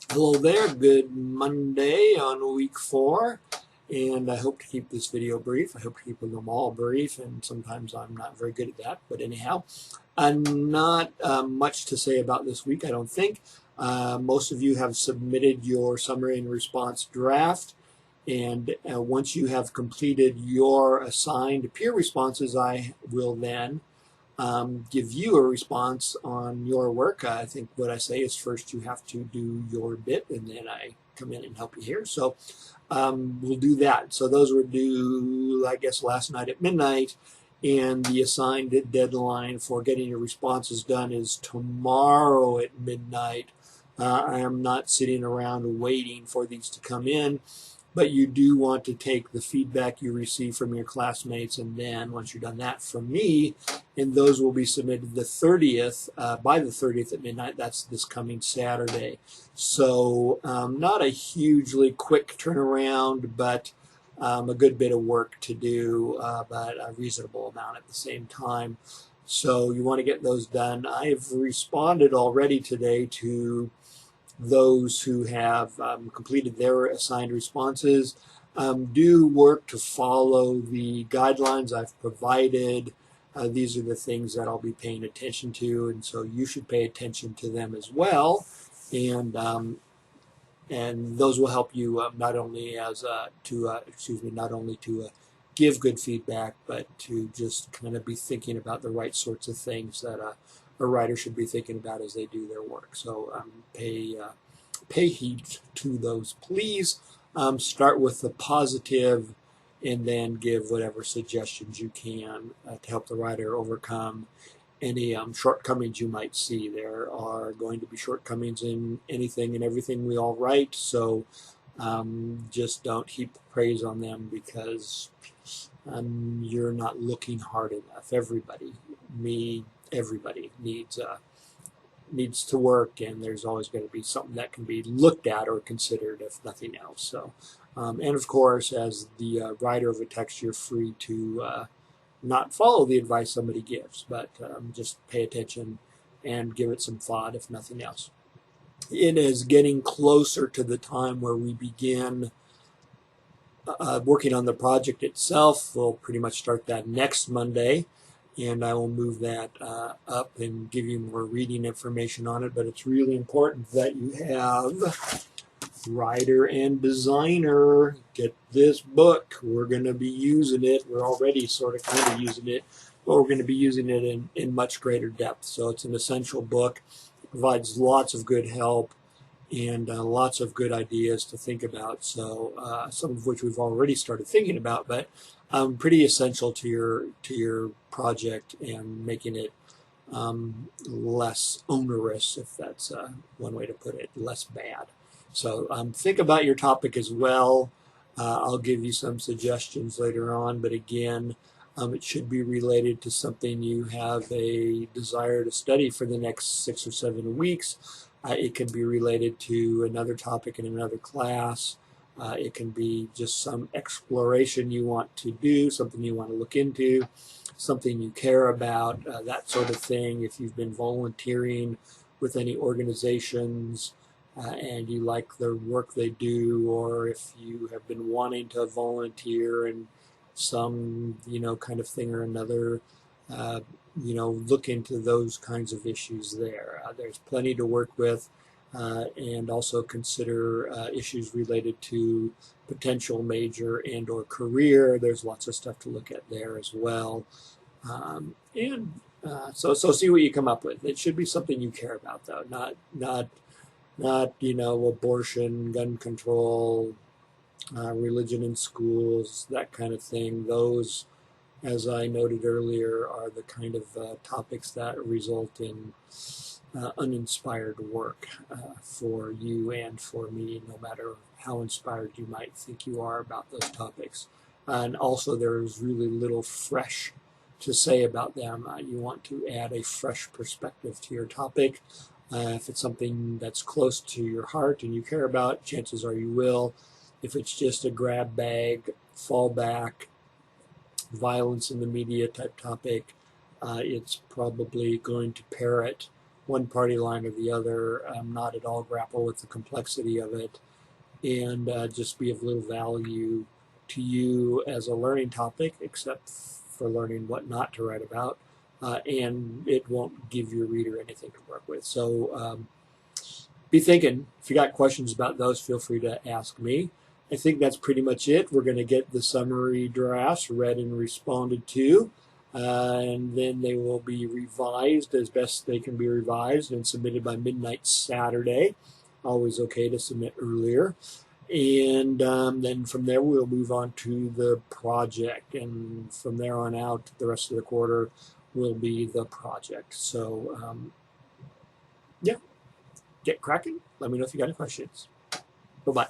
Hello there, good Monday on week 4, and I hope to keep this video brief. I hope to keep them all brief, and sometimes I'm not very good at that, but anyhow, not much to say about this week, I don't think. Most of you have submitted your summary and response draft, and once you have completed your assigned peer responses, I will then give you a response on your work. I think what I say is first you have to do your bit, and then I come in and help you here. So we'll do that. So those were due, I guess, last night at midnight, and the assigned deadline for getting your responses done is tomorrow at midnight. I am not sitting around waiting for these to come in, but you do want to take the feedback you receive from your classmates, and then once you're done that from me, and those will be submitted the 30th, by the 30th at midnight. That's this coming Saturday. So not a hugely quick turnaround, but a good bit of work to do, but a reasonable amount at the same time. So you want to get those done. I've responded already today to those who have completed their assigned responses. Do work to follow the guidelines I've provided. These are the things that I'll be paying attention to, and so you should pay attention to them as well. And those will help you not only not only to give good feedback, but to just kind of be thinking about the right sorts of things that a writer should be thinking about as they do their work. So pay heed to those, please. Start with the positive, and then give whatever suggestions you can to help the writer overcome any shortcomings you might see. There are going to be shortcomings in anything and everything we all write, so just don't heap praise on them because you're not looking hard enough. Everybody needs to work, and there's always going to be something that can be looked at or considered, if nothing else. So, and of course, as the writer of a text, you're free to not follow the advice somebody gives, but just pay attention and give it some thought, if nothing else. It is getting closer to the time where we begin working on the project itself. We'll pretty much start that next Monday, and I will move that up and give you more reading information on it. But it's really important that you have writer and designer. Get this book. We're going to be using it. We're already sort of kind of using it, but we're going to be using it in much greater depth. So it's an essential book. It provides lots of good help and lots of good ideas to think about. So some of which we've already started thinking about, but pretty essential to your project and making it less onerous, if that's one way to put it, less bad. So think about your topic as well. I'll give you some suggestions later on, but again, it should be related to something you have a desire to study for the next 6 or 7 weeks. It can be related to another topic in another class. It can be just some exploration you want to do, something you want to look into, something you care about, that sort of thing. If you've been volunteering with any organizations and you like the work they do, or if you have been wanting to volunteer in some kind of thing or another, look into those kinds of issues there. There's plenty to work with, and also consider issues related to potential major and or career. There's lots of stuff to look at there as well. So see what you come up with. It should be something you care about, though, not abortion, gun control, religion in schools, that kind of thing. Those, as I noted earlier, are the kind of topics that result in uninspired work for you and for me, no matter how inspired you might think you are about those topics. And also, there's really little fresh to say about them. You want to add a fresh perspective to your topic. If it's something that's close to your heart and you care about, chances are you will. If it's just a grab bag, fallback, violence in the media type topic, it's probably going to parrot one party line or the other, not at all grapple with the complexity of it, and just be of little value to you as a learning topic, except for learning what not to write about, and it won't give your reader anything to work with. So be thinking. If you got questions about those, feel free to ask me. I think that's pretty much it. We're going to get the summary drafts read and responded to, and then they will be revised as best they can be revised and submitted by midnight Saturday. Always okay to submit earlier. And then from there, we'll move on to the project. And from there on out, the rest of the quarter will be the project. So, yeah, get cracking. Let me know if you got any questions. Bye-bye.